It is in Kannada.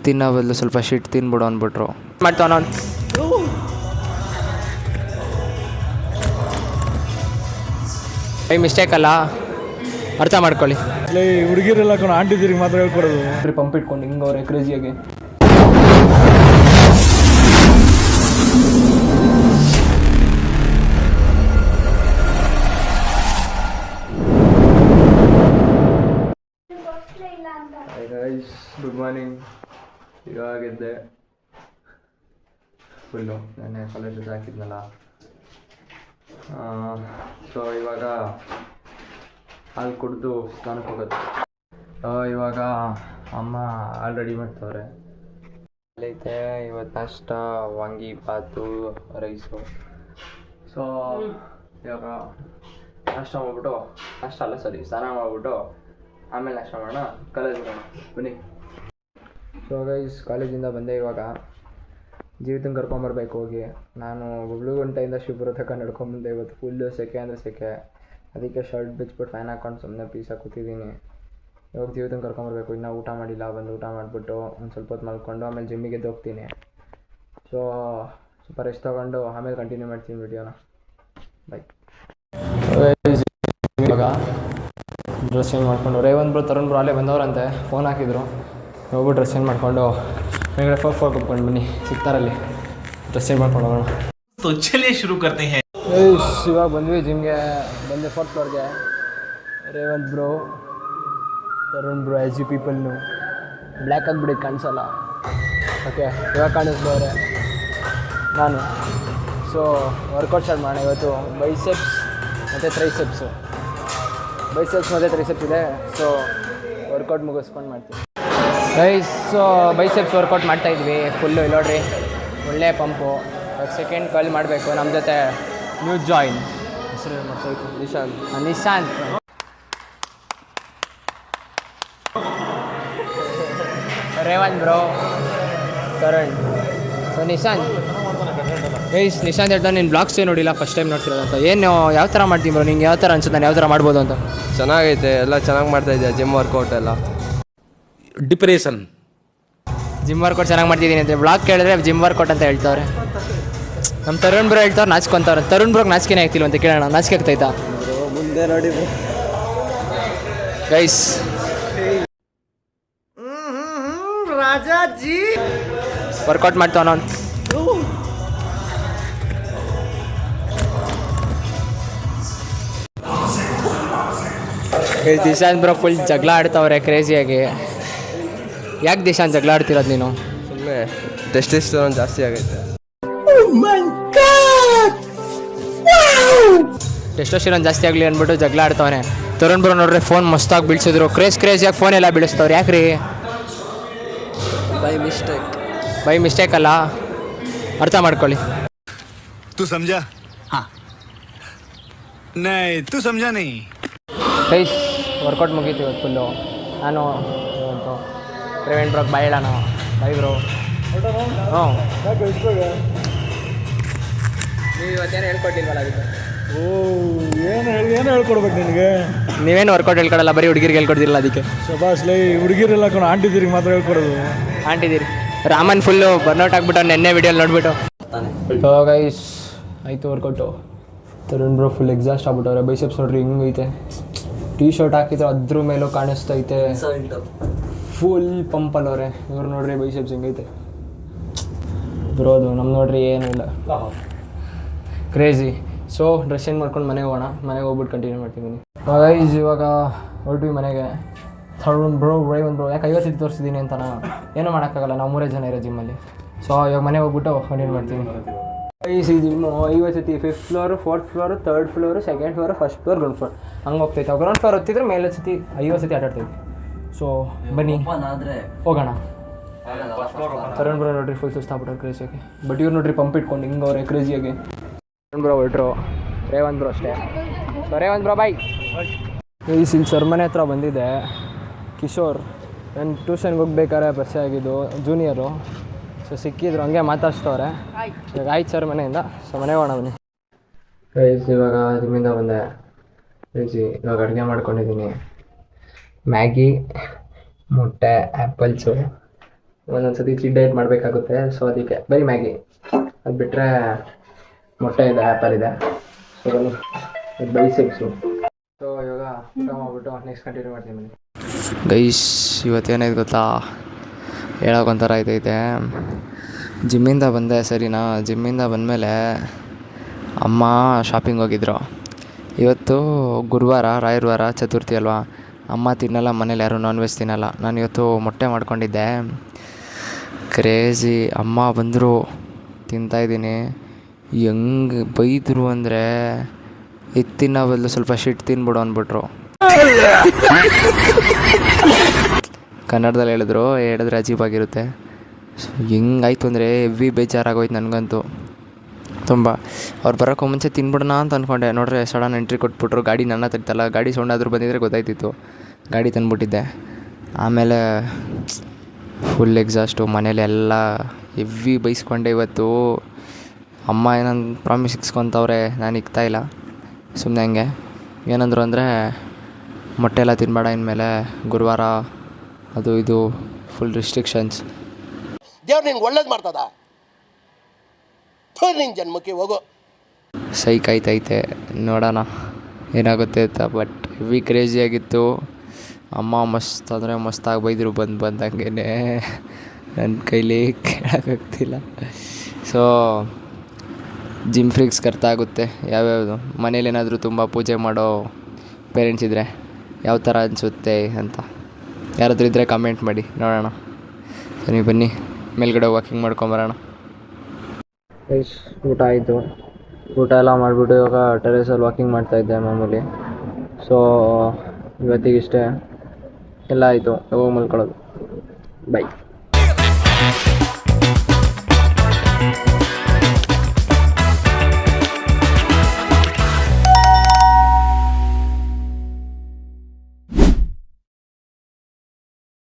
ತಿನ್ನೋ ಬದಲು ಸ್ವಲ್ಪ ಶಿಟ್ ತಿನ್ಬಿಡು ಅಂದ್ಬಿಟ್ರು. ಮಾಡ್ತಾವ ನಾನು ಮಿಸ್ಟೇಕ್ ಅಲ್ಲ, ಅರ್ಥ ಮಾಡ್ಕೊಳ್ಳಿ. ಹುಡುಗಿರೆಲ್ಲ ಆಂಟಿದಿರಿಗೆ ಮಾತ್ರ ಹೇಳ್ಕೊಡೋದು. ಪಂಪ್ ಇಟ್ಕೊಂಡು ಹಿಂಗೆ ಅವ್ರೆ ಕ್ರೇಜಿಯಾಗಿ. Good morning. ಇವಾಗಿದ್ದೆ ಫುಲ್ಲು ನೆನ್ನೆ ಕಾಲೇಜಲ್ಲಿ ಹಾಕಿದ್ನಲ್ಲ. ಸೊ ಇವಾಗ ಹಾಲು ಕುಡಿದು ಸ್ನಾನಕ್ಕೆ ಹೋಗೋದು. ಇವಾಗ ಅಮ್ಮ ಹಾಲು ರೆಡಿ ಮಾಡ್ತವ್ರೆ. ಅಲ್ಲೈತೆ ಇವತ್ತು ನಾಷ್ಟ ವಾಂಗಿ ಬಾತು ರೈಸು. ಸೊ ಇವಾಗ ನಾಷ್ಟ ಮಾಡ್ಬಿಟ್ಟು ಸ್ನಾನ ಮಾಡಿಬಿಟ್ಟು ಆಮೇಲೆ ನಾಷ್ಟ ಮಾಡೋಣ, ಕಾಲೇಜಿಗೆ ಹೋಗೋಣ ಬನ್ನಿ. ಸೊ ಗೈಸ್ ಕಾಲೇಜಿಂದ ಬಂದೆ. ಇವಾಗ ಜೀವಿತನ ಕರ್ಕೊಂಬರ್ಬೇಕು ಹೋಗಿ. ನಾನು ಗುಂಟೆಯಿಂದ ಶಿವಪುರ ತನಕ ನಡ್ಕೊಂಬಂದೆ. ಇವತ್ತು ಫುಲ್ಲು ಸೆಕೆ ಅಂದರೆ ಸೆಕೆ, ಅದಕ್ಕೆ ಶರ್ಟ್ ಬಿಚ್ಬಿಟ್ಟು ಫ್ಯಾನ್ ಹಾಕ್ಕೊಂಡು ಸುಮ್ಮನೆ ಪೀಸಾಗಿ ಕೂತಿದ್ದೀನಿ. ಇವಾಗ ಜೀವಿತನ ಕರ್ಕೊಂಬರ್ಬೇಕು. ಇನ್ನೂ ಊಟ ಮಾಡಿಲ್ಲ, ಬಂದು ಊಟ ಮಾಡಿಬಿಟ್ಟು ಒಂದು ಸ್ವಲ್ಪ ಹೊತ್ತು ಮಲ್ಕೊಂಡು ಆಮೇಲೆ ಜಿಮ್ಮಿಗೆ ಎದ್ದು ಹೋಗ್ತೀನಿ. ಸೊ ಸ್ವಲ್ಪ ರೆಸ್ಟ್ ತೊಗೊಂಡು ಆಮೇಲೆ ಕಂಟಿನ್ಯೂ ಮಾಡ್ತೀನಿ ವಿಡಿಯೋನ. ಬೈ. ಇವಾಗ ಡ್ರೆಸ್ ಚೇಂಜ್ ಮಾಡಿಕೊಂಡು ರೇವಂತ್ ಬ್ರೋ ತರುಣ್ ಬ್ರೋ ಅಲ್ಲೇ ಬಂದವರಂತೆ, ಫೋನ್ ಹಾಕಿದ್ರು. ಹೋಗ್ಬಿಟ್ಟು ಡ್ರೆಸ್ ಚೇಂಜ್ ಮಾಡಿಕೊಂಡು ಮೇಲ್ಗಡೆ ಫೋರ್ ಕುತ್ಕೊಂಡು ಬನ್ನಿ, ಸಿಗ್ತಾರಲ್ಲಿ ಡ್ರೆಸ್ ಚೇಂಜ್ ಮಾಡ್ಕೊಂಡು ಹೋಗೋಣ. ಶುರು ಕರ್ತೆ ಹೈ. ಇವಾಗ ಬಂದ್ವಿ ಜಿಮ್ಗೆ. ಬಂದೆ 4th ಫ್ಲೋರ್ಗೆ. Revanth bro Tarun bro yes you ಪೀಪಲ್ನು ಬ್ಲ್ಯಾಕ್ ಆಗಿಬಿಡಿ ಕಾಣಿಸಲ್ಲ. ಓಕೆ ಇವಾಗ ಕಾಣಿಸ್ದವ್ರೆ ನಾನು. ಸೊ ವರ್ಕೌಟ್ ಸ್ಟಾರ್ಟ್ ಮಾಡೋಣ ಇವತ್ತು. ಬೈಸೆಪ್ಸ್ ಮತ್ತು ಟ್ರೈಸೆಪ್ಸು. ಬೈಸೆಪ್ಸ್ ಮತ್ತು ಟ್ರೈಸೆಪ್ಸ್ ಇದೆ. ಸೊ ವರ್ಕೌಟ್ ಮುಗಿಸ್ಕೊಂಡು ಮಾಡ್ತೀವಿ ಗೈಸ್. ಸೊ ಬೈಸೆಪ್ಸ್ ವರ್ಕೌಟ್ ಮಾಡ್ತಾಯಿದ್ವಿ ಫುಲ್ಲು. ಇಲ್ಲಿ ನೋಡ್ರಿ ಒಳ್ಳೆ ಪಂಪು. ಸೆಕೆಂಡ್ ಕಲ್ ಮಾಡಬೇಕು. ನಮ್ಮ ಜೊತೆ ನ್ಯೂ ಜಾಯಿನ್ ಹೆಸರು Nishant. Revanth bro Tarun. So Nishant guys, Nishant ಹೇಳ್ತಾನೆ ನೀನು ಬ್ಲಾಗ್ಸೇ ನೋಡಿಲ್ಲ, ಫಸ್ಟ್ ಟೈಮ್ ನೋಡ್ತಿರೋದು ಅಂತ. ಏನು ಯಾವ ಥರ ಮಾಡ್ತೀನಿ ಬ್ರೋ, ನಿಂಗೆ ಯಾವ ಥರ ಅನ್ಸುತ್ತೆ, ನಾನು ಯಾವ ಥರ ಮಾಡ್ಬೋದು ಅಂತ? ಚೆನ್ನಾಗೈತೆ, ಎಲ್ಲ ಚೆನ್ನಾಗಿ ಮಾಡ್ತಾಯಿದ್ದೆ. ಜಿಮ್ ವರ್ಕೌಟ್ ಎಲ್ಲ ಡಿಪ್ರೆಷನ್ ಜಿಮ್ ವರ್ಕೌಟ್ ಚೆನ್ನಾಗಿ ಮಾಡ್ತಿದ್ದೀನಿ ಅಂತ ಬ್ಲಾಗ್ ಕೇಳಿದ್ರೆ ಜಿಮ್ ವರ್ಕೌಟ್ ಅಂತ ಹೇಳ್ತವ್ರೆ. ನಮ್ಮ ತರುಣ್ ಬ್ರೋ ಹೇಳ್ತವ್ರು ನಾಚ್ಕೊಂತವ್ರೆ. ತರುಣ್ ಬ್ರೋಗೆ ನಾಚಿಕೆನೇ ಆಗ್ತಿಲ್ಲ ಅಂತ ಕೇಳೋಣ. ನಾಚಿಕೆ ಆಗ್ತಾಯ್ತಾ ಮುಂದೆ ನೋಡಿ ಗೈಸ್? ರಾಜಾಜಿ ವರ್ಕೌಟ್ ಮಾಡ್ತಾವ ನಾನು. ದಿಶಾಂತ್ ಬ್ರೋ ಫುಲ್ ಜಗಳ ಆಡ್ತಾವ್ರೆ ಕ್ರೇಜಿಯಾಗಿ. ಯಾಕೆ ದಿಶಾಂತ್ ಜಗಳ ಆಡ್ತಿರೋದು ನೀನು? ಸುಮ್ಮನೆ ಟೆಸ್ಟೋಸ್ಟೆರೋನ್ ಜಾಸ್ತಿ ಆಗೈತೆ. ಟೆಸ್ಟೋಸ್ಟೆರೋನ್ ಜಾಸ್ತಿ ಆಗಲಿ ಅಂದ್ಬಿಟ್ಟು ಜಗಳ ಆಡ್ತಾವನೆ. ತರುಣ್ ಬ್ರೋ ನೋಡ್ರಿ ಫೋನ್ ಮಸ್ತಾಗಿ ಬೀಳ್ಸಿದ್ರು. ಕ್ರೇಜಿಯಾಗಿ ಫೋನ್ ಎಲ್ಲ ಬೀಳಿಸ್ತವ್ರು. ಯಾಕ್ರಿ? ಬೈ ಮಿಸ್ಟೇಕ್ ಅಲ್ಲ, ಅರ್ಥ ಮಾಡ್ಕೊಳ್ಳಿ. तू समझा? हाँ नहीं तू समझा नहीं. ಗೈಸ್ ವರ್ಕೌಟ್ ಮುಗೀತು ಇವತ್ತು ಫುಲ್ಲು. ನಾನು ಇವತ್ತು ಪ್ರವೀಣ್ ಬ್ರೋಗೆ ಬಾಯ್ ಹೇಳೋಣ. By bro. ಹ್ಞೂ ನೀವು ಇವತ್ತೇನು ಹೇಳ್ಕೊಟ್ಟಿಲ್ವಲ್ಲ ಅದಕ್ಕೆ? ಏನು ಹೇಳ್ಕೊಡ್ಬೇಕು ನಿನಗೆ? ನೀವೇನು ವರ್ಕೌಟ್ ಹೇಳ್ಕೊಡಲ್ಲ, ಬರೀ ಹುಡುಗಿರಿಗೆ ಹೇಳ್ಕೊಡ್ತಿರಲ್ಲ ಅದಕ್ಕೆ. ಶಬಾಸ್ ಲೈ. ಹುಡುಗಿರೆಲ್ಲ ಆಂಟಿದಿರಿಗೆ ಮಾತ್ರ ಹೇಳ್ಕೊಡೋದು. ಆಂಟಿದ್ದೀರಿ ರಾಮನ್ ಫುಲ್ಲು ಬರ್ನೌಟ್ ಆಗ್ಬಿಟ್ಟು ನೆನ್ನೆ ವಿಡಿಯೋಲಿ ನೋಡ್ಬಿಟ್ಟು. ಗೈಸ್ ಆಯಿತು workout. Tarun bro full exhaust ಆಗ್ಬಿಟ್ಟವ್ರೆ. ಬೈಸೆಪ್ಸ್ ನೋಡ್ರಿ ಹಿಂಗೈತೆ. ಟೀ ಶರ್ಟ್ ಹಾಕಿದ್ರೆ ಅದ್ರ ಮೇಲೂ ಕಾಣಿಸ್ತೈತೆ. ಫುಲ್ ಪಂಪಲ್ಲವ್ರೆ ಇವ್ರು ನೋಡ್ರಿ. ಬೈಸೆಪ್ಸ್ ಹಿಂಗೈತೆ ಬರೋದು. ನಮ್ಮ ನೋಡ್ರಿ ಏನೂ ಇಲ್ಲ, ಕ್ರೇಜಿ. ಸೊ ಡ್ರೆಸ್ ಚೇಂಜ್ ಮಾಡ್ಕೊಂಡು ಮನೆಗೆ ಹೋಗೋಣ. ಮನೆಗೆ ಹೋಗ್ಬಿಟ್ಟು ಕಂಟಿನ್ಯೂ ಮಾಡ್ತಿದ್ದೀನಿ ಗೈಸ್. ಇವಾಗ ಹೊರಟ್ವಿ ಮನೆಗೆ. ತರುಣ್ ಬ್ರೋ ರೇವಂತ್ ಬ್ರೋ ಯಾಕೆ 50 ತೋರಿಸಿದ್ದೀನಿ ಅಂತನಾ? ಏನೂ ಮಾಡೋಕ್ಕಾಗಲ್ಲ, ನಾವು 3 ಜನ ಇರೋ ಜಿಮ್ಮಲ್ಲಿ. ಸೊ ಇವಾಗ ಮನೆಗೆ ಹೋಗ್ಬಿಟ್ಟು ಕಂಟಿನ್ಯೂ ಮಾಡ್ತೀನಿ. ಗೈಸ್ ಈ gym 50 5th floor 4th floor 3rd floor 2nd floor 1st floor ground floor ಹಂಗೆ ಹೋಗ್ತೈತೆ. ಗ್ರೌಂಡ್ ಫ್ಲೋರ್ ಹೊತ್ತಿದ್ರೆ ಮೇಲೆ ಸತಿ 50 ಆಟಾಡ್ತೈತೆ. ಸೊ ಬನ್ನಿ ಹೋಗೋಣ. ತರುಣ್ ಬ್ರೋ ನೋಡ್ರಿ ಫುಲ್ ಸುಸ್ತಾಗ್ಬಿಟ್ಟವ್ರು ಕ್ರೇಜಿಯಾಗಿ. ಬಟ್ ಇವ್ರು ನೋಡ್ರಿ ಪಂಪ್ ಇಟ್ಕೊಂಡು ಹಿಂಗೆ ಅವ್ರೆ ಕ್ರೇಜಿಯಾಗಿ. ತರುಣ್ ಬ್ರೋ ಹೊರಟ್ರು. ರೇವಂತ್ ಬ್ರೋ ಅಷ್ಟೇ. So Revanth bro bye. ಈ ಇಲ್ಲಿ ಸರ್ ಮನೆ ಹತ್ರ ಬಂದಿದ್ದೆ. ಕಿಶೋರ್ ನಾನು ಟ್ಯೂಷನ್ಗೆ ಹೋಗ್ಬೇಕಾದ್ರೆ ಪರಿಚಯ ಆಗಿದ್ದು, ಜೂನಿಯರು. ಸೊ ಸಿಕ್ಕಿದ್ರು, ಹಂಗೆ ಮಾತಾಡ್ಸ್ತವ್ರೆ. ಇವಾಗ ಆಯ್ತು ಸರ್ ಮನೆಯಿಂದ. ಸೊ ಮನೆ ಹೋಗೋಣ ಬನ್ನಿ. ಇವಾಗ ಜಿಮ್ಮಿಂದ ಬಂದೆ. ಇವಾಗ ಅಡುಗೆ ಮಾಡ್ಕೊಂಡಿದ್ದೀನಿ. ಮ್ಯಾಗಿ, ಮೊಟ್ಟೆ, ಆ್ಯಪಲ್ಸು, ಒಂದೊಂದ್ಸತಿ ಚೀಟ್ ಡಯಟ್ ಮಾಡಬೇಕಾಗುತ್ತೆ. ಸೊ ಅದಕ್ಕೆ ಬರೀ ಮ್ಯಾಗಿ, ಅದು ಬಿಟ್ಟರೆ ಮೊಟ್ಟೆ ಇದೆ, ಆ್ಯಪಲ್ ಇದೆ. ಸೊ ಅದು ಬೈಸೆಪ್ಸು. ಸೊ ಇವಾಗ ಊಟ ಮಾಡ್ಬಿಟ್ಟು ನೆಕ್ಸ್ಟ್ ಕಂಟಿನ್ಯೂ ಮಾಡ್ತೀನಿ ಬನ್ನಿ. ಗೈಸ್ ಇವತ್ತೇನಾಯ್ತು ಗೊತ್ತಾ, ಹೇಳೋಕೊಂಥರ ಐತೈತೆ. ಜಿಮ್ಮಿಂದ ಬಂದೆ ಸರಿನಾ. ಜಿಮ್ಮಿಂದ ಬಂದಮೇಲೆ ಅಮ್ಮ ಶಾಪಿಂಗ್ ಹೋಗಿದ್ರು. ಇವತ್ತು ಗುರುವಾರ, ರಾಯರವಾರ, ಚತುರ್ಥಿ ಅಲ್ವಾ. ಅಮ್ಮ ತಿನ್ನಲ್ಲ, ಮನೇಲಿ ಯಾರು ನಾನ್ ವೆಜ್ ತಿನ್ನಲ್ಲ. ನಾನು ಇವತ್ತು ಮೊಟ್ಟೆ ಮಾಡ್ಕೊಂಡಿದ್ದೆ. ಕ್ರೇಜಿ. ಅಮ್ಮ ಬಂದರು, ತಿಂತಾಯಿದ್ದೀನಿ. ಹೆಂಗೆ ಬೈದರು ಅಂದರೆ, ಇದು ತಿನ್ನೋ ಬದಲು ಸ್ವಲ್ಪ ಶಿಟ್ ತಿನ್ಬಿಡು ಅಂದ್ಬಿಟ್ರು. ಕನ್ನಡದಲ್ಲಿ ಹೇಳಿದ್ರೆ ಅಜೀಬಾಗಿರುತ್ತೆ. ಸೊ ಹೆಂಗಾಯ್ತು ಅಂದರೆ ಹೆವಿ ಬೇಜಾರಾಗೋಯ್ತು ನನಗಂತೂ ತುಂಬ. ಅವ್ರು ಬರೋಕ್ಕೂ ಮುಂಚೆ ತಿನ್ಬಿಡೋಣ ಅಂತ ಅಂದ್ಕೊಂಡೆ. ನೋಡ್ರೆ ಸಡನ್ ಎಂಟ್ರಿ ಕೊಟ್ಬಿಟ್ರು. ಗಾಡಿ ನನ್ನ ತರ್ತಲ್ಲ, ಗಾಡಿ ಸೌಂಡ್ ಆದರೂ ಬಂದಿದ್ರೆ ಗೊತ್ತಾಯ್ತಿತ್ತು. ಗಾಡಿ ತಂದುಬಿಟ್ಟಿದ್ದೆ. ಆಮೇಲೆ ಫುಲ್ ಎಕ್ಸಾಸ್ಟು. ಮನೇಲಿ ಎಲ್ಲ ಹೆವಿ ಬೈಸ್ಕೊಂಡೆ ಇವತ್ತು. ಅಮ್ಮ ಏನಂದು ಪ್ರಾಮಿಸ್ ಇಕ್ಸ್ಕೊತವ್ರೆ, ನಾನು ಇಕ್ತಾಯಿಲ್ಲ. ಸುಮ್ಮನೆ ಹಂಗೆ ಏನಂದ್ರು ಅಂದರೆ, ಮೊಟ್ಟೆ ಎಲ್ಲ ತಿನ್ನಬೇಡ ಇನ್ಮೇಲೆ, ಗುರುವಾರ ಅದು ಇದು ಫುಲ್ ರಿಸ್ಟ್ರಿಕ್ಷನ್ಸ್. ದೇವ್ರು ನಿನ್ಗೆ ಒಳ್ಳೇದು ಮಾಡ್ತದ, ನಿನ್ನ ಜನ್ಮಕ್ಕೆ ಹೋಗೋ. ಸೈಕ್ ಆಯ್ತೈತೆ, ನೋಡೋಣ ಏನಾಗುತ್ತೆ ಅಂತ. ಬಟ್ ಹೆವಿ ಕ್ರೇಜಿಯಾಗಿತ್ತು. ಅಮ್ಮ ಮಸ್ತ್ ಅಂದರೆ ಮಸ್ತಾಗಿ ಬೈದರು ಬಂದಂಗೆ. ನನ್ನ ಕೈಲಿ ಕೇಳೋಕ್ಕಾಗ್ತಿಲ್ಲ. ಸೊ ಜಿಮ್ ಫ್ರೀಕ್ಸ್ಗೆ ಅರ್ಥ ಆಗುತ್ತೆ ಯಾವ್ಯಾವುದು. ಮನೇಲಿ ಏನಾದರೂ ತುಂಬ ಪೂಜೆ ಮಾಡೋ ಪೇರೆಂಟ್ಸ್ ಇದ್ದರೆ ಯಾವ ಥರ ಅನಿಸುತ್ತೆ ಅಂತ. ಯಾರಾದರೂ ಇದ್ದರೆ ಕಮೆಂಟ್ ಮಾಡಿ ನೋಡೋಣ. ಸರಿ ಬನ್ನಿ ಮೇಲ್ಗಡೆ ವಾಕಿಂಗ್ ಮಾಡ್ಕೊಂಬರೋಣ. ಊಟ ಆಯಿತು. ಊಟ ಎಲ್ಲ ಮಾಡಿಬಿಟ್ಟು ಇವಾಗ ಟೆರೇಸಲ್ಲಿ ವಾಕಿಂಗ್ ಮಾಡ್ತಾಯಿದ್ದೆ ಮಾಮೂಲಿ. ಸೊ ಇವತ್ತಿಗಿಷ್ಟೇ, ಎಲ್ಲ ಆಯಿತು. ಯಾವಾಗ ಮಲ್ಕೊಳ್ಳೋದು. ಬೈ.